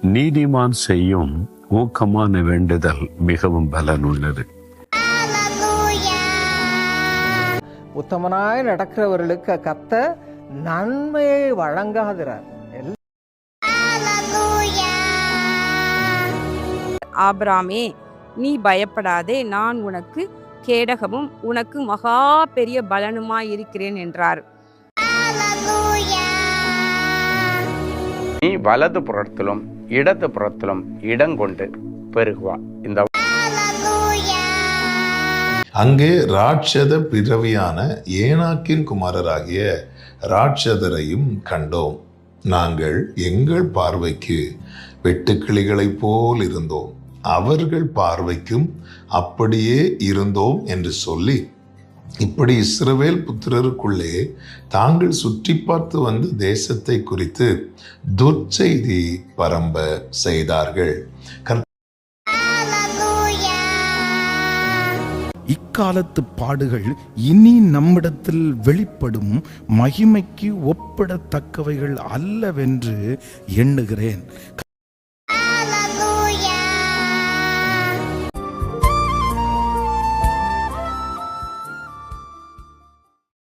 நீதிமான் செய்யும் ஊக்கமான வேண்டுதல் மிகவும் பலனுள்ளது. உத்தமனாய் நடக்கிறவர்களுக்கு கர்த்தர் நன்மையை வழங்காதிரார். ஆபிராமே, நீ பயப்படாதே, நான் உனக்கு கேடகமும் உனக்கு மகா பெரிய பலனுமாய் இருக்கிறேன் என்றார். நீ வலது புறத்திலும் இடது புறத்திலும் இடங்கொண்டு பெருகுவா. இந்த அங்கே ராட்சத பிறவியான ஏனாக்கின் குமாரராகிய ராட்சதரையும் கண்டோம். நாங்கள் எங்கள் பார்வைக்கு வெட்டுக்கிளிகளைப் போல் இருந்தோம், அவர்கள் பார்வைக்கும் அப்படியே இருந்தோம் என்று சொல்லி, இப்படி இஸ்ரவேல் புத்திரருக்குள்ளே தாங்கள் சுற்றி பார்த்து வந்த தேசத்தை குறித்து துர்ச்செய்தி பரம்ப செய்தார்கள். இக்காலத்து பாடுகள் இனி நம்மிடத்தில் வெளிப்படும் மகிமைக்கு ஒப்பிடத்தக்கவைகள் அல்லவென்று எண்ணுகிறேன்.